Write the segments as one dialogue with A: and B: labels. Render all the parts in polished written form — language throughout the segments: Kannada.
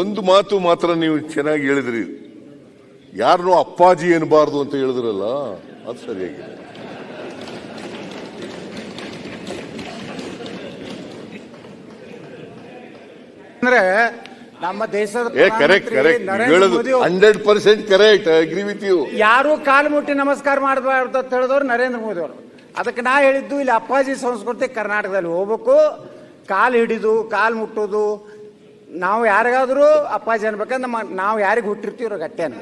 A: ಒಂದು ಮಾತು ಮಾತ್ರ ನೀವು ಚೆನ್ನಾಗಿ ಹೇಳಿದ್ರಿ, ಯಾರನ್ನೂ ಅಪ್ಪಾಜಿ ಎನ್ನಬಾರದು ಅಂತ ಹೇಳಿದ್ರಲ್ಲ, ಅದು ಸರಿಯಾಗಿದೆ.
B: ಅಂದ್ರೆ ನಮ್ಮ ದೇಶದ
A: correct 100% correct. I agree with you.
B: ಯಾರು ಕಾಲು ಮುಟ್ಟಿ ನಮಸ್ಕಾರ ಮಾಡಬಾರ್ದು ಅಂತ ಹೇಳಿದವರು ನರೇಂದ್ರ ಮೋದಿ ಅವರು. ಅದಕ್ಕೆ ನಾ ಹೇಳಿದ್ದು, ಇಲ್ಲಿ ಅಪ್ಪಾಜಿ ಸಂಸ್ಕೃತಿ ಕರ್ನಾಟಕದಲ್ಲಿ ಹೋಗ್ಬೇಕು. ಕಾಲು ಹಿಡಿದು ಕಾಲು ಮುಟ್ಟೋದು, ನಾವು ಯಾರಿಗಾದ್ರೂ ಅಪ್ಪಾಜಿ ಅನ್ಬೇಕಂದ್ರೆ ನಾವು ಯಾರಿಗೆ ಹುಟ್ಟಿರ್ತೀವ್ರ ಗಟ್ಟೆನ.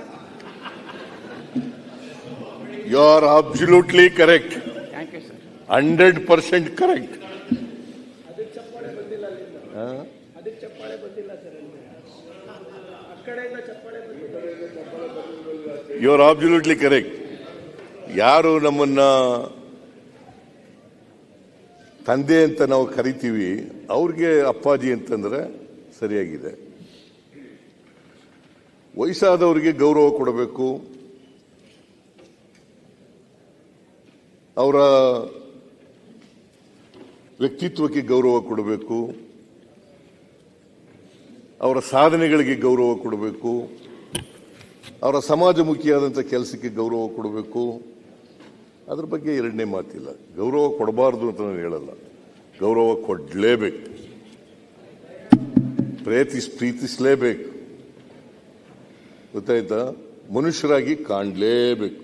A: You are absolutely correct.
B: Thank you sir.
A: 100% correct. You are absolutely correct. ಯಾರು ನಮ್ಮನ್ನ ತಂದೆ ಅಂತ ನಾವು ಕರಿತೀವಿ, ಅವ್ರಿಗೆ ಅಪ್ಪಾಜಿ ಅಂತಂದ್ರೆ ಸರಿಯಾಗಿದೆ. ವಯಸ್ಸಾದವರಿಗೆ ಗೌರವ ಕೊಡಬೇಕು, ಅವರ ವ್ಯಕ್ತಿತ್ವಕ್ಕೆ ಗೌರವ ಕೊಡಬೇಕು, ಅವರ ಸಾಧನೆಗಳಿಗೆ ಗೌರವ ಕೊಡಬೇಕು, ಅವರ ಸಮಾಜಮುಖಿಯಾದಂಥ ಕೆಲಸಕ್ಕೆ ಗೌರವ ಕೊಡಬೇಕು. ಅದ್ರ ಬಗ್ಗೆ ಎರಡನೇ ಮಾತಿಲ್ಲ. ಗೌರವ ಕೊಡಬಾರ್ದು ಅಂತ ನಾನು ಹೇಳಲ್ಲ, ಗೌರವ ಕೊಡಲೇಬೇಕು, ಪ್ರೀತಿಸಲೇಬೇಕು. ಗೊತ್ತಾಯ್ತಾ? ಮನುಷ್ಯರಾಗಿ ಕಾಣಲೇಬೇಕು.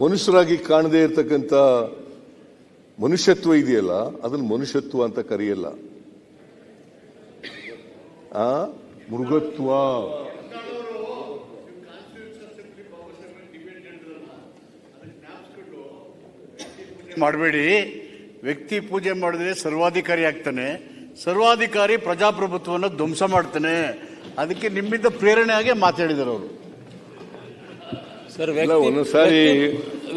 A: ಮನುಷ್ಯರಾಗಿ ಕಾಣದೇ ಇರತಕ್ಕಂಥ ಮನುಷ್ಯತ್ವ ಇದೆಯಲ್ಲ, ಅದನ್ನು ಮನುಷ್ಯತ್ವ ಅಂತ ಕರೆಯಲ್ಲ, ಮೃಗತ್ವ.
C: ಮಾಡಬೇಡಿ. ವ್ಯಕ್ತಿ ಪೂಜೆ ಮಾಡಿದ್ರೆ ಸರ್ವಾಧಿಕಾರಿ ಆಗ್ತಾನೆ, ಸರ್ವಾಧಿಕಾರಿ ಪ್ರಜಾಪ್ರಭುತ್ವವನ್ನು ಧ್ವಂಸ ಮಾಡ್ತಾನೆ. ಅದಕ್ಕೆ ನಿಮ್ಮಿಂದ ಪ್ರೇರಣೆ ಆಗಿ ಮಾತಾಡಿದರು ಅವರು.
D: ಸರ್,
A: ಒಂದೊಂದ್ಸಾರಿ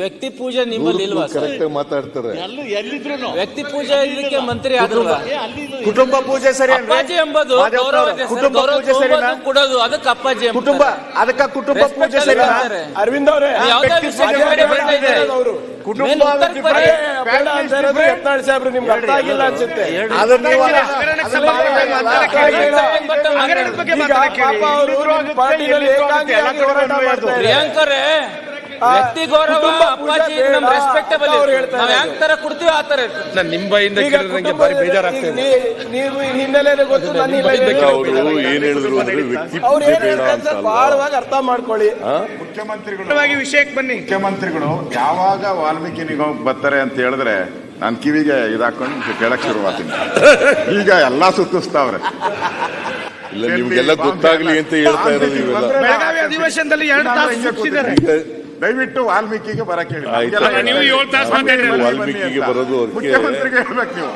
D: ವ್ಯಕ್ತಿ ಪೂಜೆ ನಿಮ್ಮಲ್ಲಿ ಇಲ್ವಾ?
A: ಕರೆಕ್ಟ್ ಆಗಿ ಮಾತಾಡ್ತಾರೆ.
C: ಎಲ್ಲಿದ್ರು
D: ವ್ಯಕ್ತಿ ಪೂಜೆ ಇರ್ಲಿಕ್ಕೆ ಮಂತ್ರಿ ಆದ್ರಲ್ಲ.
B: ಕುಟುಂಬ ಪೂಜೆ ಸರಿ.
D: ಅಪ್ಪಾಜಿ ಎಂಬುದು ಕೊಡೋದು, ಅದಕ್ಕೆ ಅಪ್ಪಾಜಿ
B: ಕುಟುಂಬ, ಅದಕ್ಕೆ ಕುಟುಂಬ ಪೂಜೆ ಸರಿ. ಅರವಿಂದ್ ಅವರೇ, ಕುಟುಂಬ ಯತ್ನಾಳ್ ಸಾಹೇಬ್ರು ನಿಮ್ಗೆ ಅರ್ಥ ಆಗಿಲ್ಲ ಅನ್ಸುತ್ತೆ.
D: ಪ್ರಿಯಾಂಕರೇ, ವ್ಯಕ್ತಿ ಗೌರವ ಅಪ್ಪಾಜಿ ನಮ್ಮ ರೆಸ್ಪೆಕ್ಟಬಲ್. ನಾವು ಯಾವ ತರ ಕೊಡ್ತೀವಿ ಆ ತರ ಇರ್ತದೆ. ನಿಮ್ಮ ಬಾಯಿಂದ ಕೇಳಿದ್ರೆ ಭಾರಿ ಬೇಜಾರಾಗ್ತದೆ.
B: ನೀವು ಹಿನ್ನೆಲೆ ಗೊತ್ತು,
A: ಅವರು ಏನ್ ಹೇಳಿದ್ರು ಅಂದ್ರೆ ವ್ಯಕ್ತಿ ಪೂಜೆ ಬೇಡ ಅಂತ
B: ಬಹಳವಾಗಿ ಅರ್ಥ ಮಾಡ್ಕೊಳ್ಳಿ.
C: ಮುಖ್ಯಮಂತ್ರಿಗಳು ವಿಷಯಕ್ಕೆ ಬನ್ನಿ.
E: ಮುಖ್ಯಮಂತ್ರಿಗಳು ಯಾವಾಗ ವಾಲ್ಮೀಕಿ ನಿಗಮ ಬರ್ತಾರೆ ಅಂತ ಹೇಳಿದ್ರೆ ನಾನು ಕಿವಿಗೆ ಇದಾಕೊಂಡು ಕೇಳಕ್ ಶುರುವಾತೀನಿ. ಈಗ ಎಲ್ಲಾ ಸುತ್ತಿಸ್ತಾವ್ರೆ.
A: ಇಲ್ಲ, ನಿಮ್ಗೆಲ್ಲ ಗೊತ್ತಾಗ್ಲಿ ಅಂತ ಹೇಳ್ತಾ ಇರೋದು ಇವೆಲ್ಲ.
C: ಬೆಳಗಾವಿ ಅಧಿವೇಶನದಲ್ಲಿ 2 ತಾಸು ಸುತ್ತಿದ್ದಾರೆ.
E: ದಯವಿಟ್ಟು ವಾಲ್ಮೀಕಿಗೆ ಬರಕ್ಕೆ ಹೇಳಿ.
A: ವಾಲ್ಮೀಕಿಗೆ ಬರೋದು
E: ಮುಖ್ಯಮಂತ್ರಿಗೆ ಹೇಳ್ಬೇಕು ನೀವು.